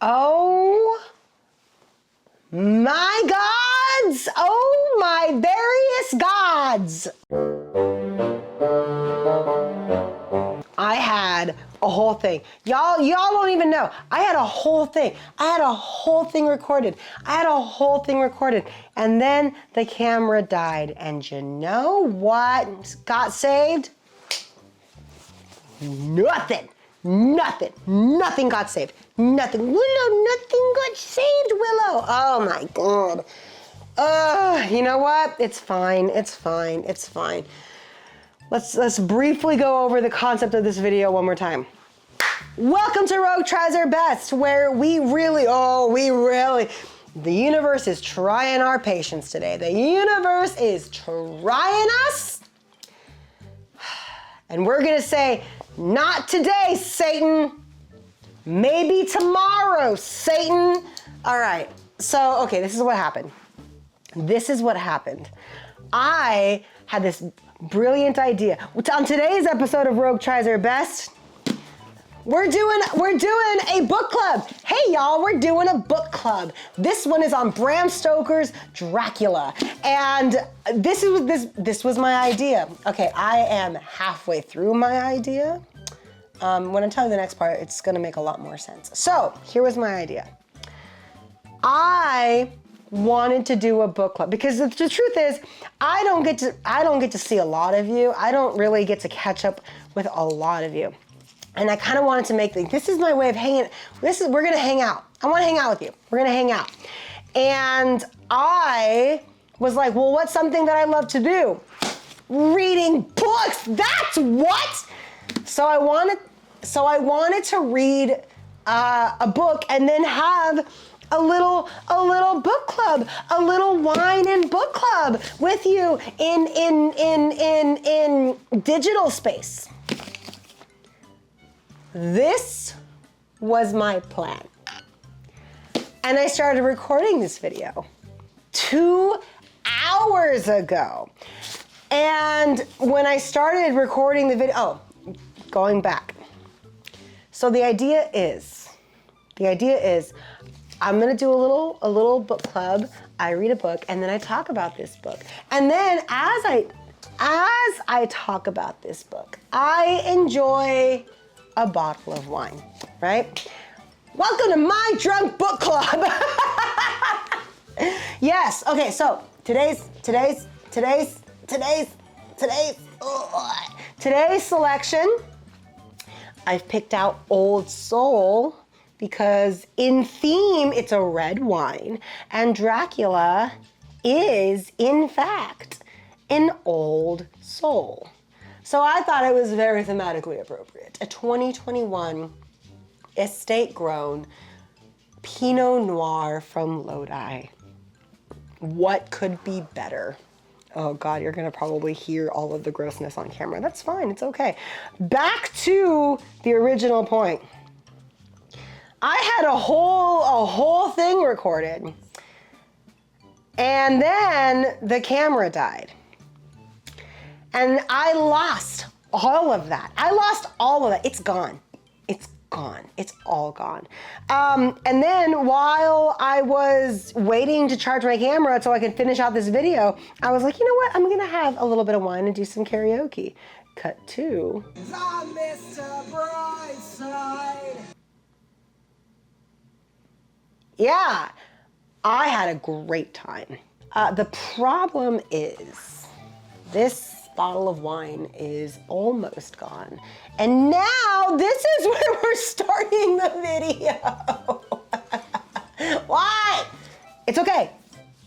Oh my gods! Oh my various gods! I had a whole thing. Y'all don't even know. I had a whole thing. Recorded. And then the camera died. And you know what got saved? Nothing got saved. Nothing. Willow, nothing got saved, Willow. Oh my God. You know what? It's fine. Let's briefly go over the concept of this video one more time. Welcome to Rogue Tries Her Best, where the universe is trying our patience today. The universe is trying us. And we're gonna say, not today, Satan. Maybe tomorrow, Satan. All right, so, okay, this is what happened. I had this brilliant idea. On today's episode of Rogue Tries Her Best, we're doing a book club. Hey y'all, we're doing a book club. This one is on Bram Stoker's Dracula. And this was my idea. Okay, I am halfway through my idea. When I tell you the next part, it's gonna make a lot more sense. So, here was my idea. I wanted to do a book club because the truth is I don't get to see a lot of you. I don't really get to catch up with a lot of you. And I kind of wanted to make this is my way of hanging. We're gonna hang out. I want to hang out with you. We're gonna hang out. And I was like, well, what's something that I love to do? Reading books. That's what. So I wanted to read a book and then have a little book club, a little wine and book club with you in digital space. This was my plan. And I started recording this video 2 hours ago. And when I started recording the video, going back. So the idea is I'm gonna do a little book club. I read a book and then I talk about this book. And then as I talk about this book, I enjoy a bottle of wine, right? Welcome to my drunk book club. Yes, okay, so today's selection, I've picked out Old Soul because in theme, it's a red wine, and Dracula is, in fact, an old soul. So I thought it was very thematically appropriate. A 2021 estate-grown Pinot Noir from Lodi. What could be better? Oh God, you're gonna probably hear all of the grossness on camera. That's fine, it's okay. Back to the original point. I had a whole thing recorded, and then the camera died. And I lost all of that. It's gone. It's all gone. And then while I was waiting to charge my camera so I could finish out this video, I was like, you know what? I'm gonna have a little bit of wine and do some karaoke. Cut to. Mr. Brightside. Yeah, I had a great time. The problem is this bottle of wine is almost gone. And now this is where we're starting the video. Why? It's okay.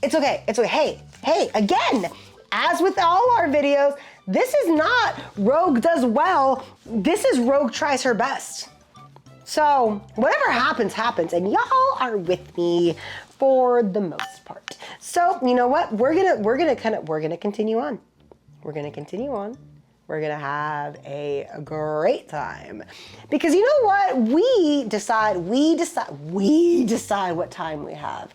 Hey, again, as with all our videos, this is not Rogue Does Well. This is Rogue Tries Her Best. So whatever happens, happens, and y'all are with me for the most part. So you know what? We're gonna continue on. We're gonna have a great time. Because you know what? We decide what time we have.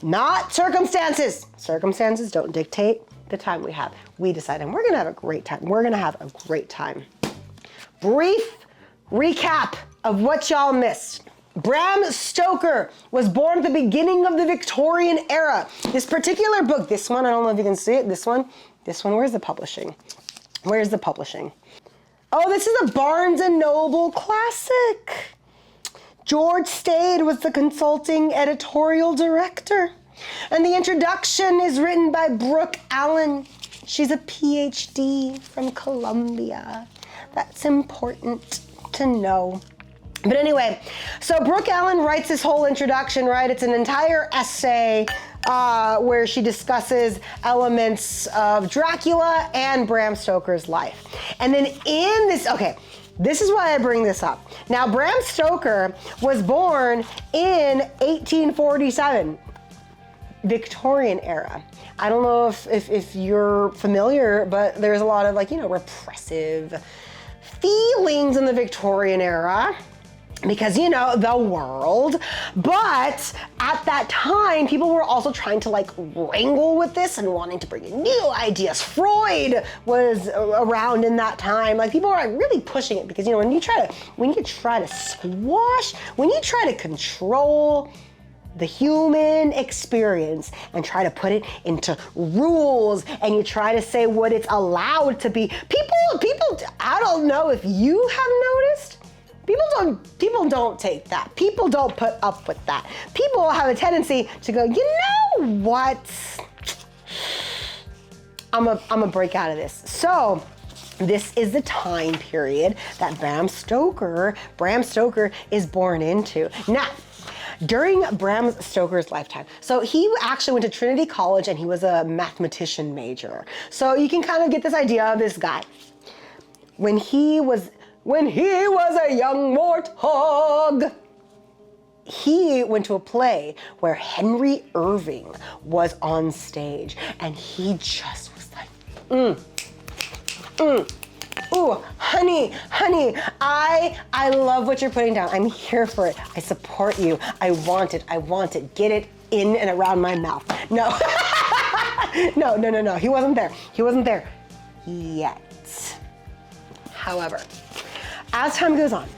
Not circumstances. Circumstances don't dictate the time we have. We decide, and we're gonna have a great time. Brief recap of what y'all missed. Bram Stoker was born at the beginning of the Victorian era. This particular book, this one, I don't know if you can see it, this one, where's the publishing? Where's the publishing? Oh, this is a Barnes & Noble classic. George Stade was the consulting editorial director. And the introduction is written by Brooke Allen. She's a PhD from Columbia. That's important to know. But anyway, so Brooke Allen writes this whole introduction, right? It's an entire essay where she discusses elements of Dracula and Bram Stoker's life. And then in this, okay, this is why I bring this up. Now, Bram Stoker was born in 1847, Victorian era. I don't know if you're familiar, but there's a lot of repressive feelings in the Victorian era. Because, the world. But at that time, people were also trying to wrangle with this and wanting to bring in new ideas. Freud was around in that time. People were really pushing it because, when you try to squash, when you try to control the human experience and try to put it into rules and you try to say what it's allowed to be, people, I don't know if you have noticed, People don't take that. People don't put up with that. People have a tendency to go, you know what? I'm a break out of this. So this is the time period that Bram Stoker is born into. Now, during Bram Stoker's lifetime, so he actually went to Trinity College and he was a mathematician major. So you can kind of get this idea of this guy. When he was a young warthog, he went to a play where Henry Irving was on stage, and he just was like, ooh, honey, I love what you're putting down. I'm here for it. I support you. I want it. Get it in and around my mouth. No, no. He wasn't there yet. However, as time goes on,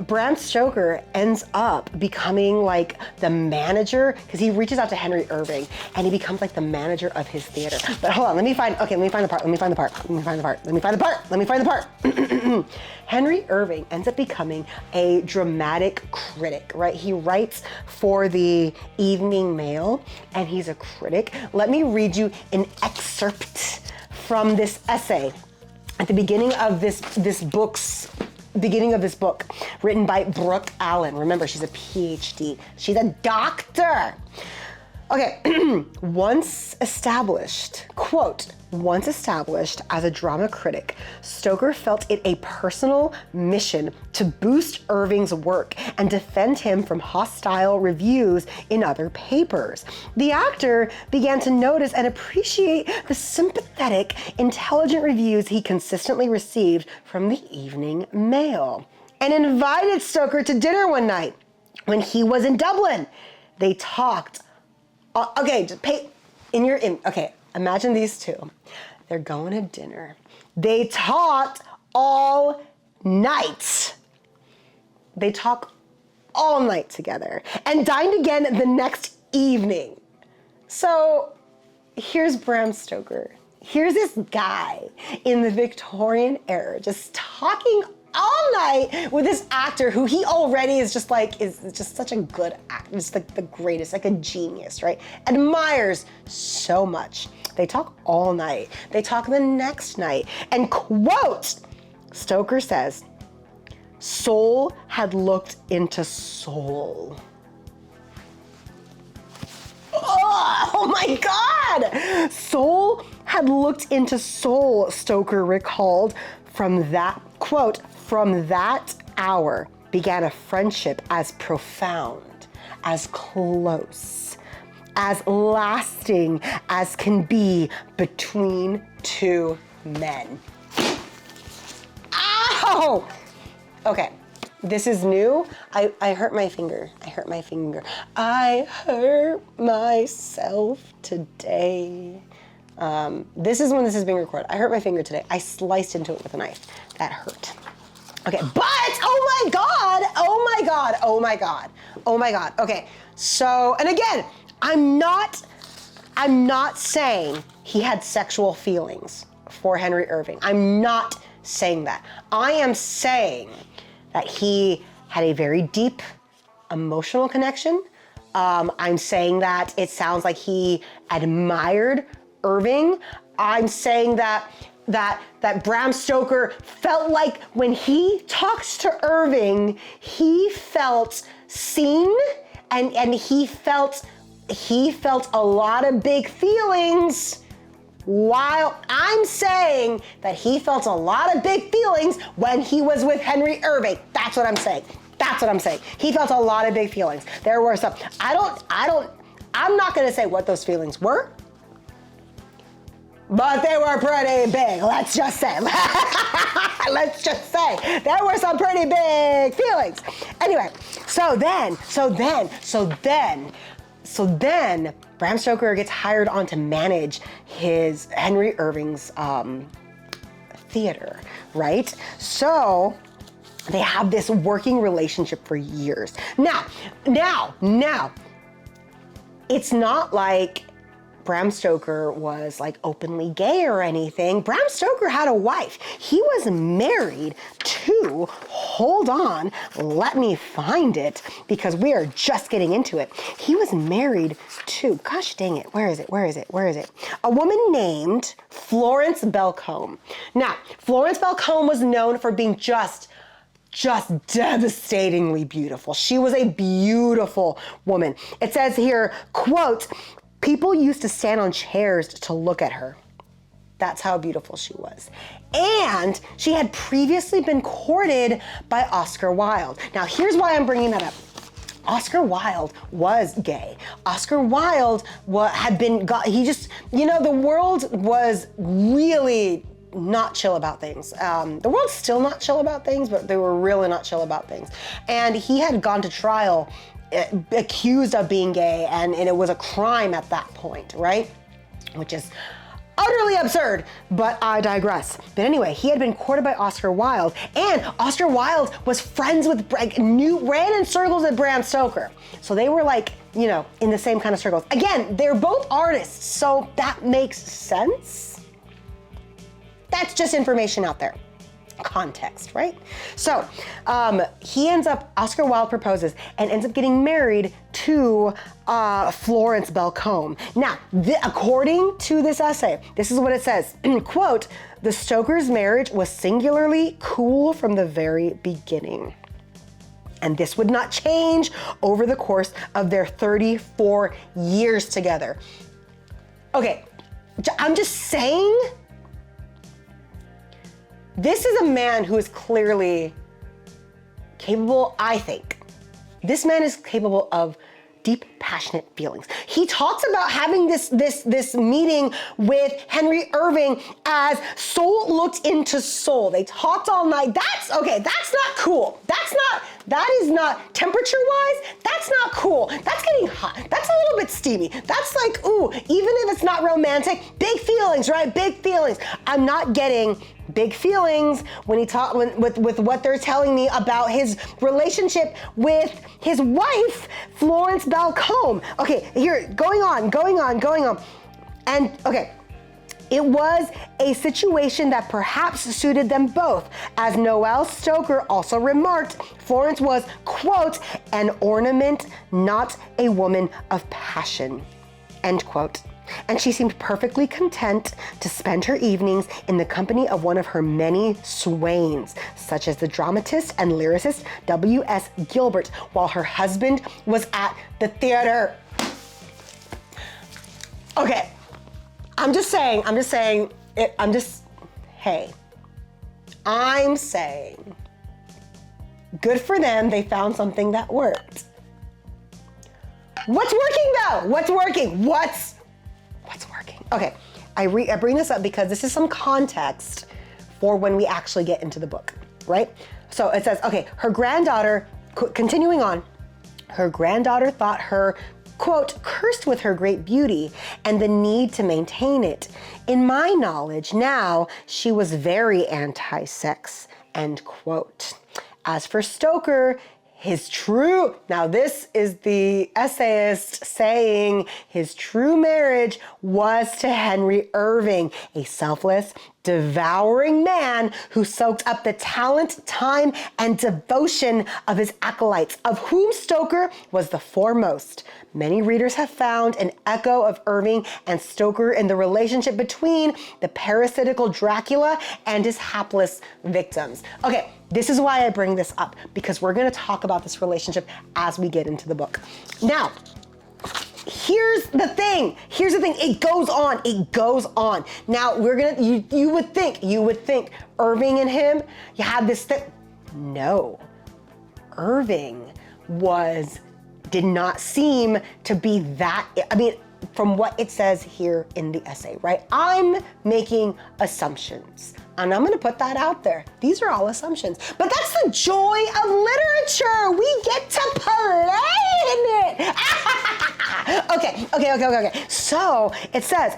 Bram Stoker ends up becoming the manager, because he reaches out to Henry Irving and he becomes the manager of his theater. But hold on, let me find the part. Henry Irving ends up becoming a dramatic critic, right? He writes for the Evening Mail and he's a critic. Let me read you an excerpt from this essay at the beginning of this book, written by Brooke Allen. Remember, she's a PhD. She's a doctor. Okay, once established as a drama critic, Stoker felt it a personal mission to boost Irving's work and defend him from hostile reviews in other papers. The actor began to notice and appreciate the sympathetic, intelligent reviews he consistently received from the Evening Mail, and invited Stoker to dinner one night when he was in Dublin. They talked. Imagine these two. They're going to dinner. They talked all night. They talk all night together and dined again the next evening. So here's Bram Stoker. Here's this guy in the Victorian era just talking all night with this actor who he already is just such a good actor, just the greatest, a genius, right? Admires so much. They talk all night. They talk the next night. And quote, Stoker says, soul had looked into soul. Oh my God! Soul had looked into soul, Stoker recalled. From that, quote, from that hour began a friendship as profound, as close, as lasting as can be between two men. Ow! Okay, this is new. I hurt my finger. I hurt myself today. This is when this is being recorded. I hurt my finger today. I sliced into it with a knife. That hurt. Okay, but, oh my God, oh my God, oh my God, oh my God. Okay, so, and again, I'm not saying he had sexual feelings for Henry Irving. I'm not saying that. I am saying that he had a very deep emotional connection. I'm saying that it sounds like he admired Irving. I'm saying that Bram Stoker felt like when he talks to Irving, he felt seen and he felt a lot of big feelings, while I'm saying that he felt a lot of big feelings when he was with Henry Irving. That's what I'm saying. That's what I'm saying. He felt a lot of big feelings. There were some, I'm not gonna say what those feelings were, but they were pretty big, let's just say. Let's just say, there were some pretty big feelings. Anyway, so then, Bram Stoker gets hired on to manage his Henry Irving's theater, right? So they have this working relationship for years. Now, it's not like Bram Stoker was like openly gay or anything. Bram Stoker had a wife. He was married to, hold on, let me find it because we are just getting into it. He was married to, gosh dang it, where is it? A woman named Florence Belcombe. Now, Florence Belcombe was known for being just devastatingly beautiful. She was a beautiful woman. It says here, quote, people used to stand on chairs to look at her. That's how beautiful she was. And she had previously been courted by Oscar Wilde. Now, here's why I'm bringing that up. Oscar Wilde was gay. Oscar Wilde the world was really not chill about things. The world's still not chill about things, but they were really not chill about things. And he had gone to trial accused of being gay, and it was a crime at that point, right? Which is utterly absurd, but I digress. But anyway, he had been courted by Oscar Wilde, and Oscar Wilde was friends with, ran in circles with Bram Stoker. So they were like, in the same kind of circles. Again, they're both artists, so that makes sense. That's just information out there. Context, right? So Oscar Wilde proposes and ends up getting married to Florence Belcombe. Now, according to this essay, this is what it says, quote, the Stokers' marriage was singularly cool from the very beginning. And this would not change over the course of their 34 years together. Okay, I'm just saying, this is a man who is clearly capable, I think. This man is capable of deep, passionate feelings. He talks about having this meeting with Henry Irving as soul looked into soul. They talked all night. That's not cool. That is not, temperature-wise, that's not cool. That's getting hot. That's a little bit steamy. That's like, ooh, even if it's not romantic, big feelings, right? Big feelings. I'm not getting big feelings when with what they're telling me about his relationship with his wife, Florence Belcombe. Okay, here, going on. And okay, it was a situation that perhaps suited them both. As Noel Stoker also remarked, Florence was, quote, an ornament, not a woman of passion, end quote. And she seemed perfectly content to spend her evenings in the company of one of her many swains, such as the dramatist and lyricist W.S. Gilbert, while her husband was at the theater. Okay, I'm saying, good for them, they found something that worked. What's working though? What's working? What's working? Okay, I bring this up because this is some context for when we actually get into the book, right? So it says, okay, her granddaughter, continuing on, her granddaughter thought her, quote, cursed with her great beauty and the need to maintain it. In my knowledge now, she was very anti-sex, end quote. As for Stoker, now this is the essayist saying his true marriage was to Henry Irving, a selfless, devouring man who soaked up the talent, time, and devotion of his acolytes, of whom Stoker was the foremost. Many readers have found an echo of Irving and Stoker in the relationship between the parasitical Dracula and his hapless victims. Okay, this is why I bring this up, because we're gonna talk about this relationship as we get into the book. Now, here's the thing, it goes on. Now, you would think Irving and him, you had this thing. No, Irving did not seem to be that, I mean, from what it says here in the essay, right? I'm making assumptions, and I'm gonna put that out there. These are all assumptions, but that's the joy of literature. We get to play in it. Okay. So it says,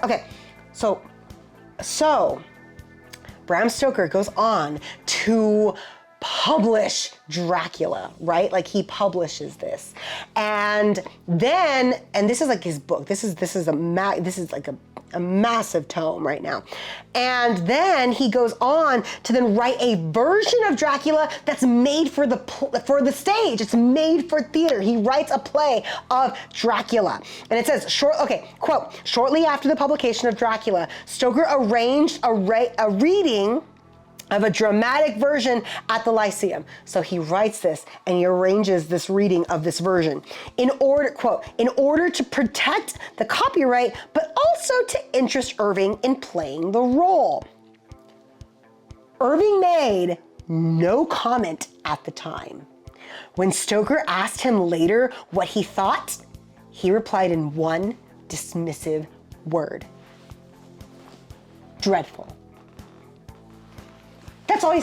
so Bram Stoker goes on to publish Dracula, right? Like he publishes this, and this is like his book. This is like a massive tome right now. And then he goes on to then write a version of Dracula that's made for the stage. It's made for theater. He writes a play of Dracula, and it says, quote, shortly after the publication of Dracula, Stoker arranged a reading of a dramatic version at the Lyceum. So he writes this and he arranges this reading of this version in order to protect the copyright, but also to interest Irving in playing the role. Irving made no comment at the time. When Stoker asked him later what he thought, he replied in one dismissive word: dreadful. That's all he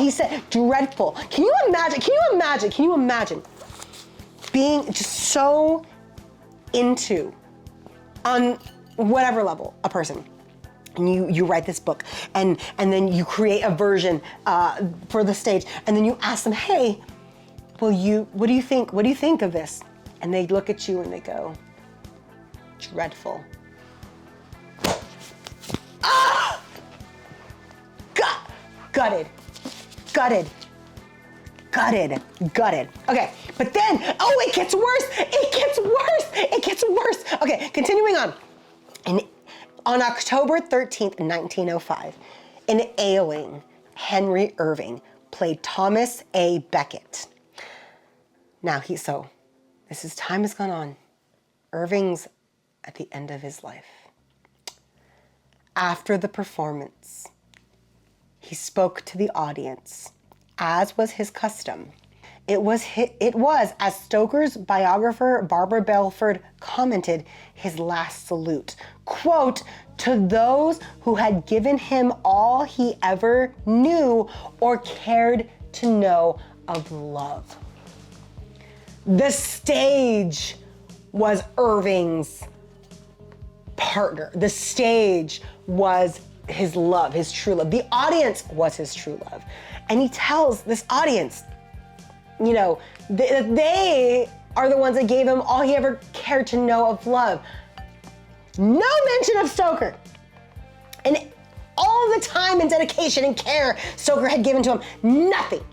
said. Dreadful. Can you imagine being just so into, on whatever level, a person, and you write this book, and then you create a version for the stage, and then you ask them, hey, what do you think of this? And they look at you and they go, dreadful. Ah! Gutted. Okay, but then, it gets worse. Okay, continuing on. On October 13th, 1905, in Ailing, Henry Irving played Thomas A. Becket. Now time has gone on. Irving's at the end of his life. After the performance, he spoke to the audience, as was his custom. It was, as Stoker's biographer Barbara Belford commented, his last salute. Quote, to those who had given him all he ever knew or cared to know of love. The stage was Irving's partner. The stage was his love, his true love. The audience was his true love. And he tells this audience, they are the ones that gave him all he ever cared to know of love. No mention of Stoker. And all the time and dedication and care Stoker had given to him, nothing.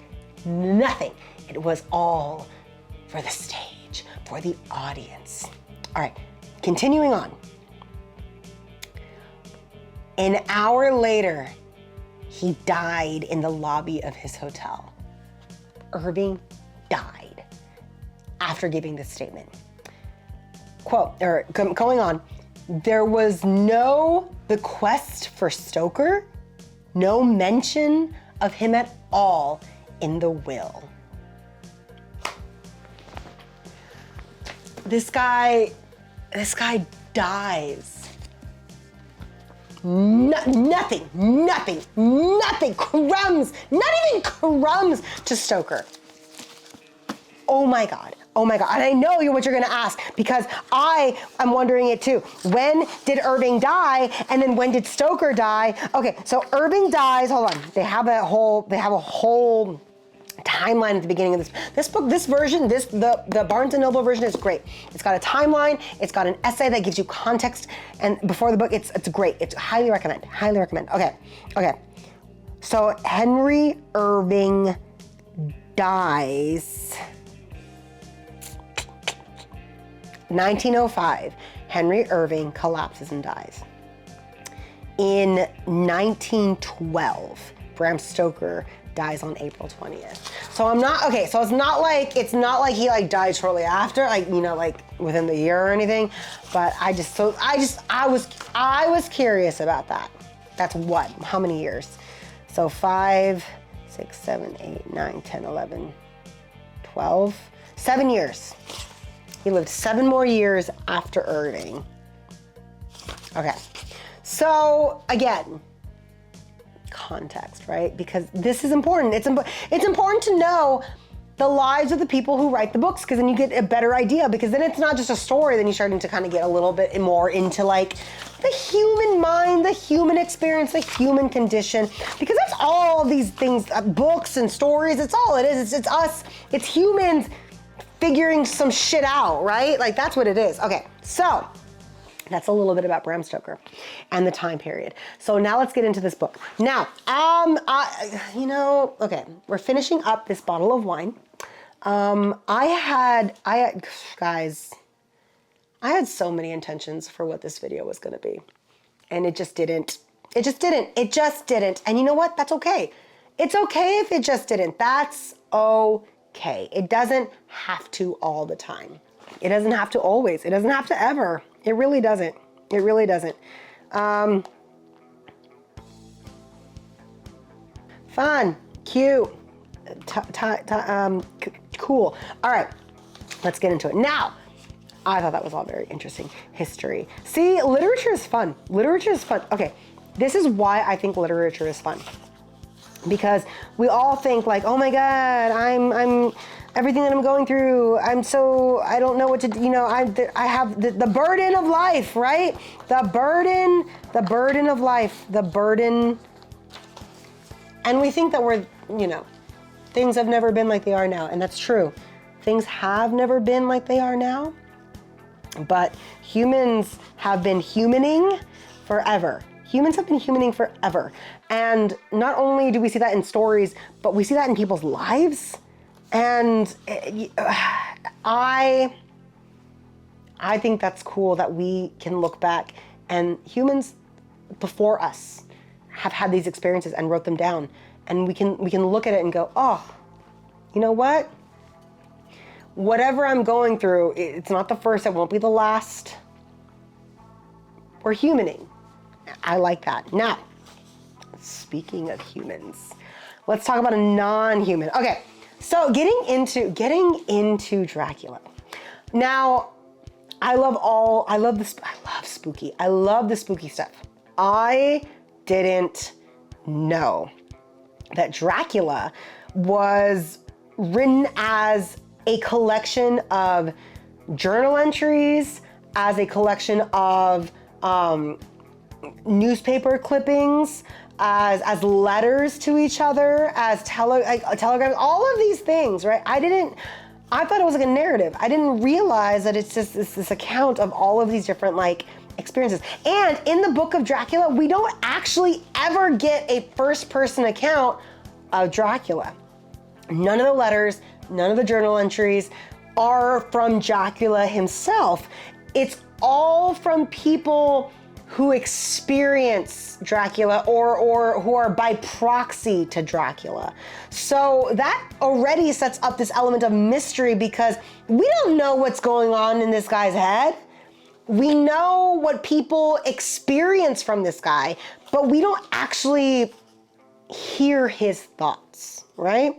It was all for the stage, for the audience. All right, continuing on. An hour later, he died in the lobby of his hotel. Irving died after giving this statement. Quote, going on, there was no bequest for Stoker, no mention of him at all in the will. This guy dies. Nothing, crumbs, not even crumbs to Stoker. oh my God. And I know what you're gonna ask, because I am wondering it too. When did Irving die? And then when did Stoker die? Okay, so Irving dies, hold on. They have a whole timeline at the beginning of this book. This version, the Barnes & Noble version is great. It's got a timeline, it's got an essay that gives you context, and before the book, it's great. It's highly recommend. Okay. So Henry Irving dies 1905. Henry Irving collapses and dies. In 1912, Bram Stoker dies on April 20th. So so it's not like he like died shortly after, like, you know, like within the year or anything, but I was curious about that. That's what? How many years? So 5, 6, 7, 8, 9, 10, 11, 12, 7 years. He lived 7 more years after Irving. Okay, so again, context, right? Because this is important. It's important to know the lives of the people who write the books, because then you get a better idea, because then it's not just a story, then you're starting to kind of get a little bit more into like the human mind, the human experience, the human condition, because that's all these things, books and stories, it's all it is. It's us, it's humans figuring some shit out, right? Like that's what it is. Okay, so that's a little bit about Bram Stoker and the time period. So now let's get into this book. Now, okay, we're finishing up this bottle of wine. Guys, I had so many intentions for what this video was gonna be, and it just didn't. And you know what? That's okay. It's okay if it just didn't. That's okay. It doesn't have to all the time. It doesn't have to always. It doesn't have to ever. It really doesn't. It really doesn't. Fun, cute, cool. All right, let's get into it. Now, I thought that was all very interesting. History. See, literature is fun. Literature is fun. Okay, this is why I think literature is fun. Because we all think like, oh my God, I'm everything that I'm going through, I don't know what to do, you know, I have the burden of life, right? The burden of life, and we think that we're, you know, things have never been like they are now, and that's true. Things have never been like they are now, but humans have been humaning forever. Humans have been humaning forever. And not only do we see that in stories, but we see that in people's lives. And I think that's cool that we can look back and humans before us have had these experiences and wrote them down. And we can look at it and go, oh, you know what? Whatever I'm going through, it's not the first, it won't be the last. We're humaning. I like that. Now, speaking of humans, let's talk about a non-human. Okay, so getting into Dracula. Now, I love spooky. I love the spooky stuff. I didn't know that Dracula was written as a collection of journal entries, as a collection of newspaper clippings, as letters to each other, as telegrams, all of these things, right? I thought it was like a narrative. I didn't realize that it's just this account of all of these different like experiences. And in the book of Dracula, we don't actually ever get a first-person account of Dracula. None of the letters, none of the journal entries are from Dracula himself. It's all from people who experience Dracula or who are by proxy to Dracula. So that already sets up this element of mystery, because we don't know what's going on in this guy's head. We know what people experience from this guy, but we don't actually hear his thoughts, right?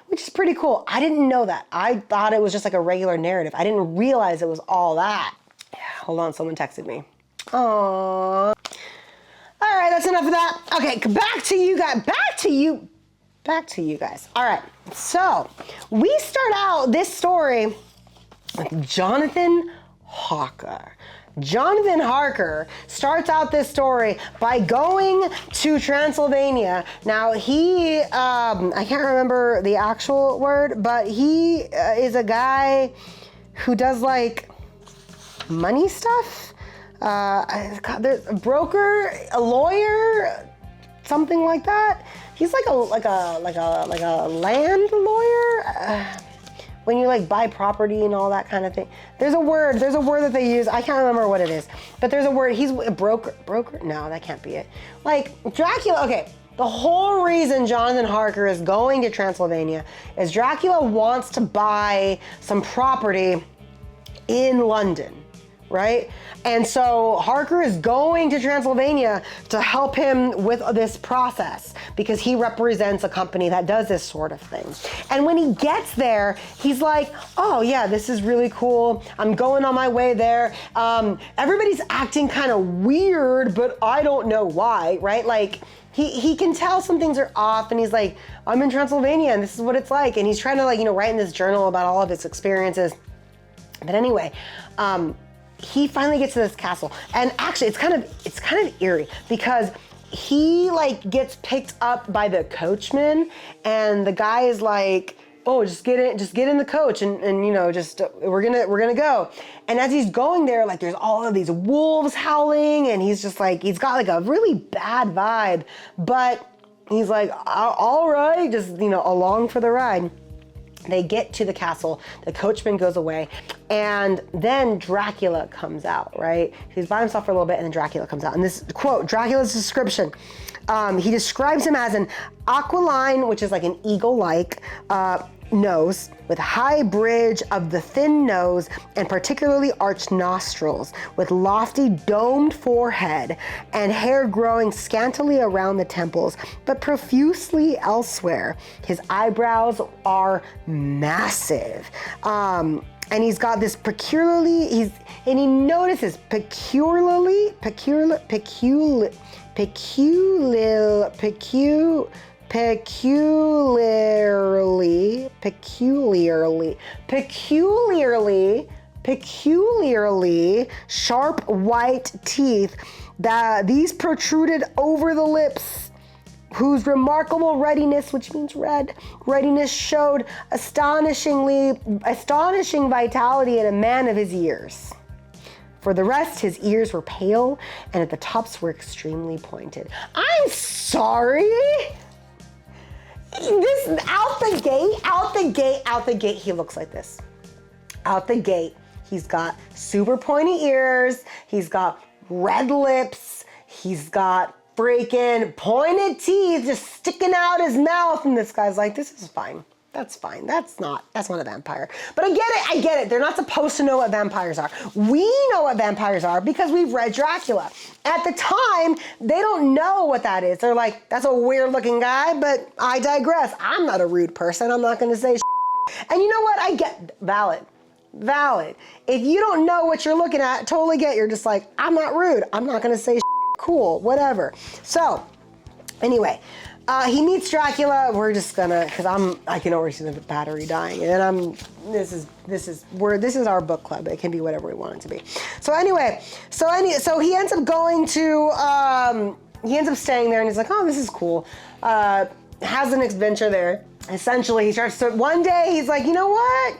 Which is pretty cool. I didn't know that. I thought it was just like a regular narrative. I didn't realize it was all that. Hold on, someone texted me. Aww. All right, that's enough of that. Okay, back to you guys. Back back to you guys. All right, so we start out this story with Jonathan Harker. Jonathan Harker starts out this story by going to Transylvania. Now he, I can't remember the actual word, but he is a guy who does like money stuff. There's a broker, a lawyer, something like that. He's like a land lawyer. When you like buy property and all that kind of thing. There's a word that they use. I can't remember what it is, but there's a word. He's a broker? No, that can't be it. Like Dracula, okay. The whole reason Jonathan Harker is going to Transylvania is Dracula wants to buy some property in London, right? And so Harker is going to Transylvania to help him with this process because he represents a company that does this sort of thing. And when he gets there, he's like, oh yeah, this is really cool. I'm going on my way there. Everybody's acting kind of weird, but I don't know why, right? Like he can tell some things are off and he's like, I'm in Transylvania and this is what it's like. And he's trying to like, write in this journal about all of his experiences. But anyway, he finally gets to this castle, and actually it's kind of eerie because he like gets picked up by the coachman, and the guy is like, oh, just get in the coach, and we're gonna go. And as he's going there, like there's all of these wolves howling, and he's just like, he's got like a really bad vibe, but he's like, all right, just along for the ride. They get to the castle, the coachman goes away, and then Dracula comes out, right? He's by himself for a little bit, and then Dracula comes out. And this quote, Dracula's description, he describes him as an aquiline, which is like an eagle-like nose, with high bridge of the thin nose and particularly arched nostrils, with lofty domed forehead and hair growing scantily around the temples, but profusely elsewhere. His eyebrows are massive. And he's got this peculiarly, he notices peculiarly sharp white teeth that these protruded over the lips, whose remarkable readiness, which means readiness, showed astonishing vitality in a man of his years. For the rest, his ears were pale and at the tops were extremely pointed. I'm sorry. This out the gate, he looks like this. Out the gate, he's got super pointy ears, he's got red lips, he's got freaking pointed teeth just sticking out his mouth, and this guy's like, this is fine. That's fine. That's not a vampire. But I get it. They're not supposed to know what vampires are. We know what vampires are because we've read Dracula. At the time, they don't know what that is. They're like, that's a weird looking guy, but I digress. I'm not a rude person. I'm not going to say shit. And you know what? I get valid. If you don't know what you're looking at, totally get. You're just like, I'm not rude. I'm not going to say shit. Cool, whatever. So anyway, he meets Dracula. We're just gonna, because I can already see the battery dying, and this is our book club. It can be whatever we want it to be. So anyway, so he ends up going to, he ends up staying there, and he's like, oh, this is cool. Has an adventure there. Essentially, he starts to, one day he's like, you know what?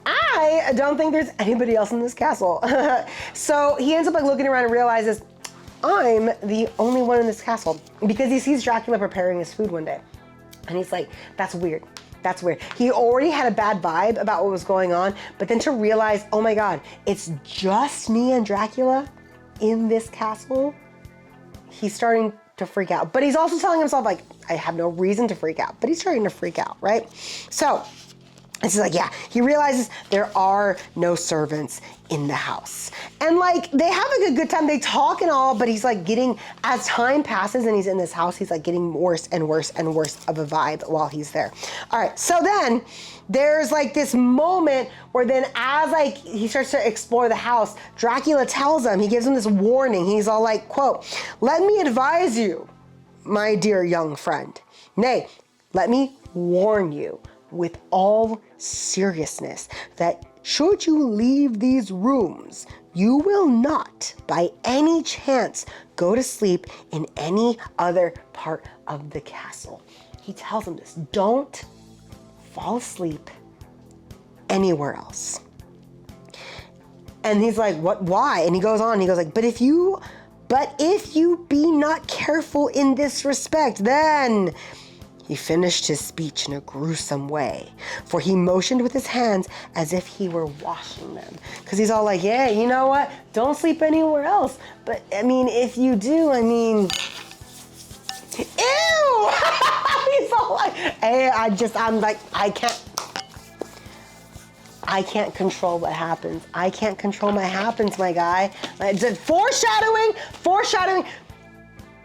I don't think there's anybody else in this castle. So he ends up like looking around and realizes, I'm the only one in this castle, because he sees Dracula preparing his food one day. And he's like, that's weird. He already had a bad vibe about what was going on, but then to realize, oh my God, it's just me and Dracula in this castle, he's starting to freak out. But he's also telling himself like, I have no reason to freak out, but he's starting to freak out, right? So it's like, yeah, he realizes there are no servants in the house. And like, they have like a good time, they talk and all, but he's like getting, as time passes and he's in this house, he's like getting worse and worse and worse of a vibe while he's there. All right, so then there's like this moment where then as like he starts to explore the house, Dracula tells him, he gives him this warning. He's all like, quote, "Let me advise you, my dear young friend. Nay, let me warn you with all seriousness that should you leave these rooms, you will not by any chance go to sleep in any other part of the castle. He tells him this, don't fall asleep anywhere else. And he's like, what, why? And he goes on, he goes like, but if you be not careful in this respect, then... He finished his speech in a gruesome way, for he motioned with his hands as if he were washing them. Because he's all like, yeah, you know what? Don't sleep anywhere else. But, I mean, if you do, I mean... Ew! He's all like, hey, I'm like, I can't control what happens. I can't control what happens, my guy. Foreshadowing.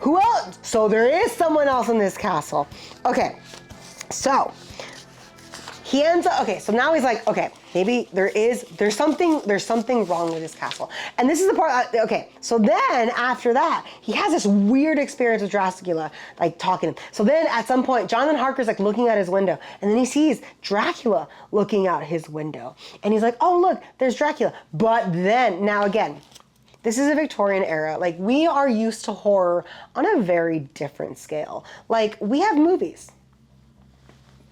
Who else? So there is someone else in this castle. Okay, so he ends up, okay, so now he's like, okay, maybe there's something wrong with this castle. And this is the part, okay, so then after that, he has this weird experience with Dracula, like talking to him. So then at some point, Jonathan Harker's like looking at his window, and then he sees Dracula looking out his window. And he's like, oh, look, there's Dracula. But then, now again, this is a Victorian era. Like, we are used to horror on a very different scale. Like, we have movies,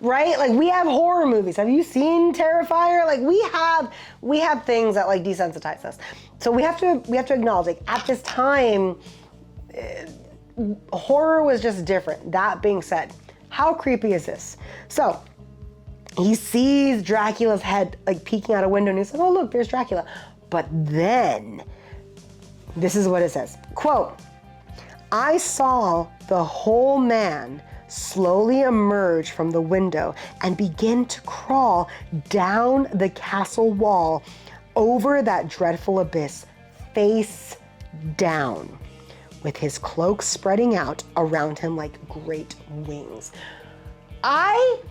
right? Like, we have horror movies. Have you seen Terrifier? Like, we have things that like desensitize us. So we have to acknowledge, like, at this time, horror was just different. That being said, how creepy is this? So he sees Dracula's head like peeking out a window, and he's like, oh, look, there's Dracula. But then, this is what it says, quote, I saw the whole man slowly emerge from the window and begin to crawl down the castle wall over that dreadful abyss, face down, with his cloak spreading out around him like great wings. I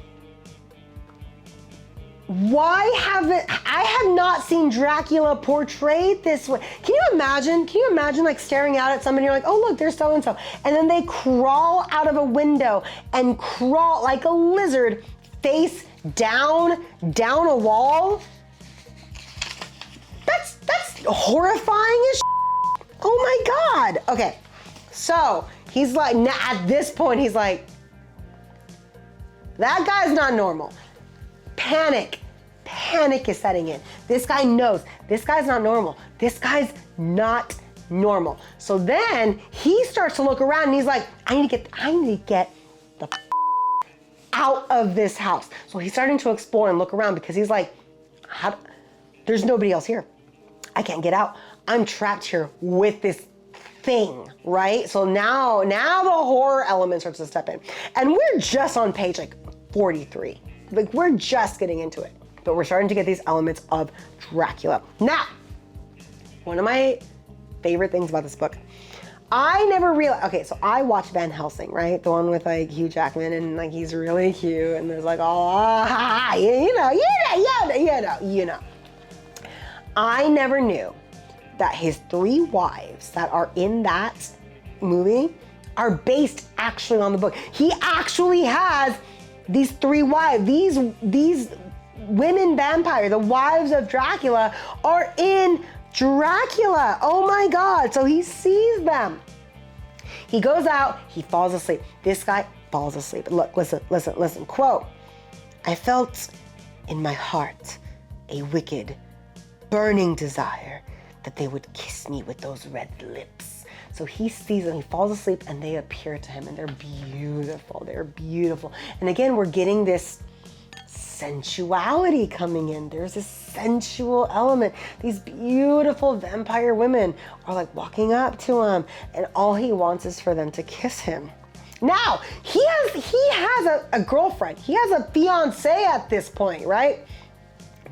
have not seen Dracula portrayed this way. Can you imagine like staring out at somebody, you're like, oh look, there's so-and-so. And then they crawl out of a window and crawl like a lizard, face down a wall? That's horrifying as shit. Oh my God. Okay, so he's like, at this point, he's like, that guy's not normal. Panic is setting in. This guy knows this guy's not normal. This guy's not normal. So then he starts to look around and he's like, I need to get the out of this house. So he's starting to explore and look around because he's like, there's nobody else here. I can't get out. I'm trapped here with this thing, right? So now the horror element starts to step in. And we're just on page like 43. Like, we're just getting into it, but we're starting to get these elements of Dracula. Now, one of my favorite things about this book, I never realized, okay, so I watched Van Helsing, right? The one with like Hugh Jackman, and like he's really cute, and there's like, oh, you know. I never knew that his 3 wives that are in that movie are based actually on the book. He actually has these 3 wives, these women vampire, the wives of Dracula, are in Dracula. Oh my God. So he sees them. He goes out, he falls asleep. This guy falls asleep. Look, listen. Quote, I felt in my heart a wicked, burning desire that they would kiss me with those red lips. So he sees them, he falls asleep, and they appear to him, and they're beautiful. They're beautiful. And again, we're getting this sensuality coming in. There's this sensual element. These beautiful vampire women are like walking up to him, and all he wants is for them to kiss him. Now, he has a girlfriend. He has a fiance at this point, right?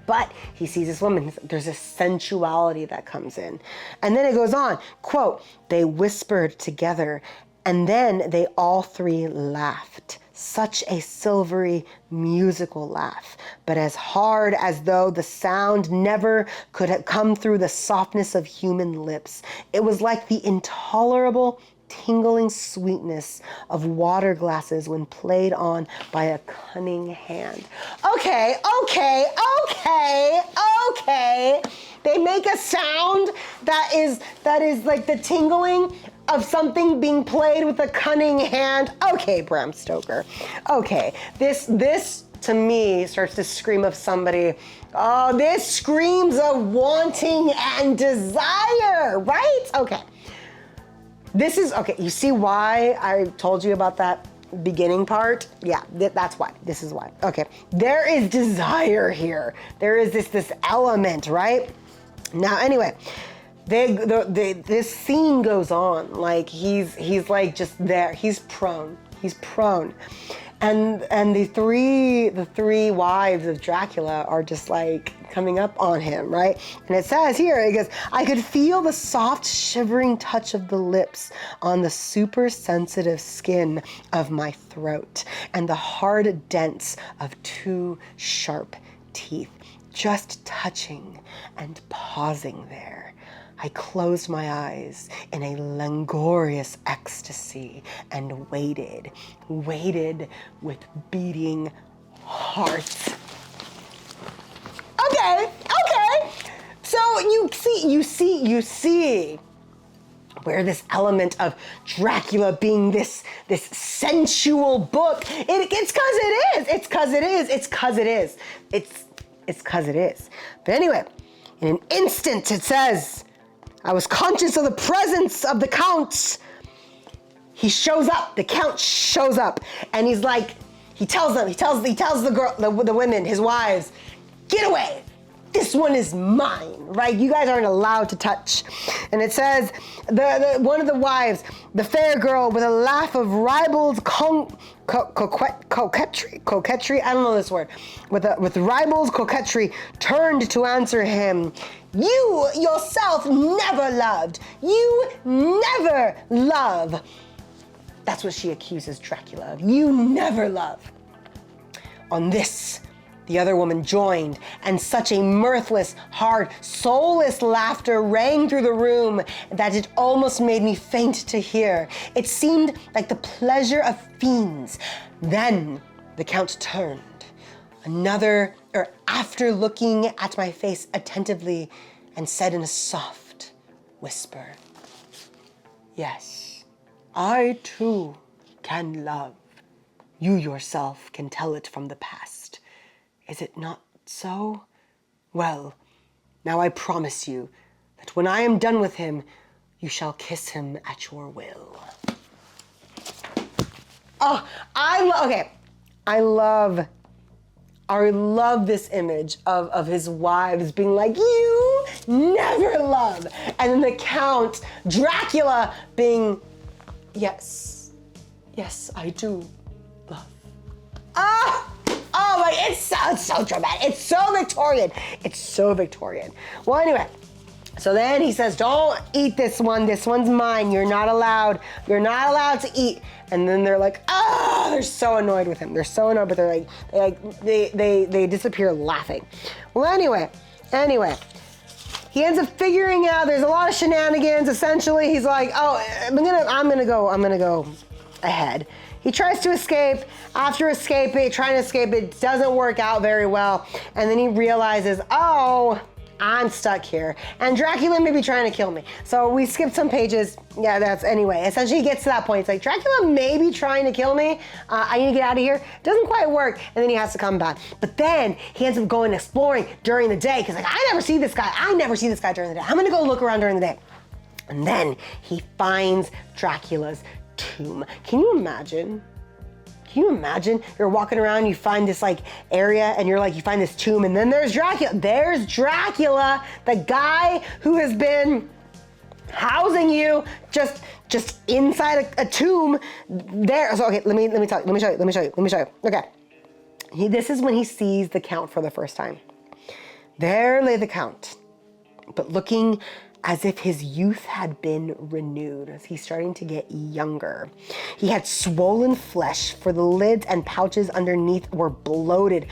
But he sees this woman, there's a sensuality that comes in. And then it goes on, quote, they whispered together, and then they all 3 laughed. Such a silvery, musical laugh, but as hard as though the sound never could have come through the softness of human lips. It was like the intolerable tingling sweetness of water glasses when played on by a cunning hand. Okay. They make a sound that is like the tingling of something being played with a cunning hand. Okay, Bram Stoker. Okay, this to me starts to scream of somebody. Oh, this screams of wanting and desire, right? Okay. This is, okay, you see why I told you about that beginning part? Yeah, that's why. This is why. Okay, there is desire here. There is this element, right? Now, anyway, this scene goes on. Like he's like just there. He's prone. And the three wives of Dracula are just like coming up on him, right? And it says here, it goes, I could feel the soft shivering touch of the lips on the super sensitive skin of my throat and the hard dents of 2 sharp teeth just touching and pausing there. I closed my eyes in a languorous ecstasy and waited with beating hearts. Okay. So you see where this element of Dracula being this sensual book, it's cause it is. But anyway, in an instant it says, I was conscious of the presence of the Count. He shows up, the Count shows up, and he's like, he tells the women, his wives, get away. This one is mine, right? You guys aren't allowed to touch. And it says, one of the wives, the fair girl with a laugh of ribald coquetry, I don't know this word, with ribald coquetry, turned to answer him. You yourself never loved. You never love. That's what she accuses Dracula of. You never love. On this, the other woman joined, and such a mirthless, hard, soulless laughter rang through the room that it almost made me faint to hear. It seemed like the pleasure of fiends. Then the Count turned, after looking at my face attentively, and said in a soft whisper, yes, I too can love. You yourself can tell it from the past. Is it not so? Well, now I promise you that when I am done with him, you shall kiss him at your will. Oh, I love this image of his wives being like, you never love. And then the Count, Dracula, being, yes, I do love. Oh my, it's so dramatic. It's so Victorian. Well, anyway, so then he says, don't eat this one. This one's mine. You're not allowed to eat. And then they're like, they're so annoyed with him. They're so annoyed, but they disappear laughing. Well, anyway, he ends up figuring out there's a lot of shenanigans. Essentially, he's like, oh, I'm gonna go ahead. He tries to escape. After trying to escape, it doesn't work out very well. And then he realizes, oh, I'm stuck here. And Dracula may be trying to kill me. So we skipped some pages. Yeah, anyway. Essentially, he gets to that point. It's like, Dracula may be trying to kill me. I need to get out of here. It doesn't quite work. And then he has to come back. But then he ends up going exploring during the day. Because I never see this guy. During the day. I'm going to go look around during the day. And then he finds Dracula's tomb. Can you imagine? You're walking around, you find this like area, and you find this tomb, and then there's Dracula. There's Dracula, the guy who has been housing you just inside a tomb. There. So okay, let me show you. Okay. This is when he sees the Count for the first time. There lay the Count, but looking as if his youth had been renewed, as he's starting to get younger. He had swollen flesh, for the lids and pouches underneath were bloated.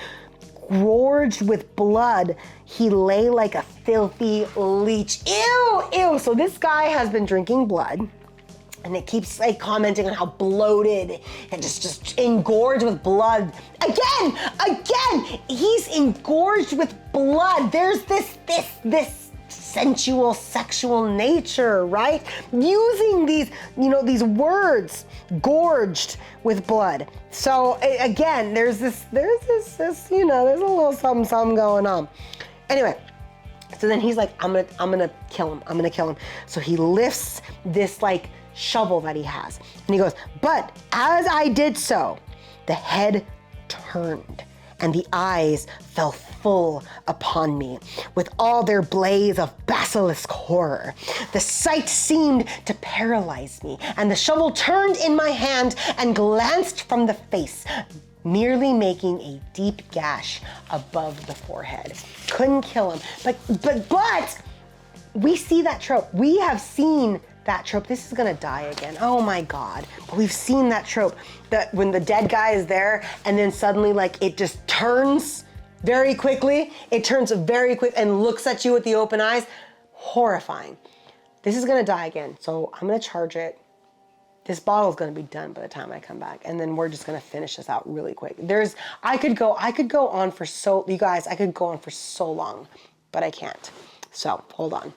Gorged with blood, he lay like a filthy leech. Ew! So this guy has been drinking blood. And it keeps like commenting on how bloated and just engorged with blood. Again, he's engorged with blood. There's this sensual, sexual nature, right? Using these, these words, gorged with blood. So again, there's this, there's a little something going on. Anyway, so then he's like, I'm gonna kill him. I'm gonna kill him. So he lifts this like shovel that he has, and he goes, but as I did so, the head turned and the eyes fell full upon me with all their blaze of basilisk horror. The sight seemed to paralyze me, and the shovel turned in my hand and glanced from the face, merely making a deep gash above the forehead. Couldn't kill him, but we see that trope. We have seen that trope. This is gonna die again. Oh my God. But we've seen that trope, that when the dead guy is there and then suddenly like it just turns very quickly. It turns very quick and looks at you with the open eyes. Horrifying. This is gonna die again. So I'm gonna charge it. This bottle is gonna be done by the time I come back. And then we're just gonna finish this out really quick. I could go on for you guys, I could go on for so long, but I can't. So hold on.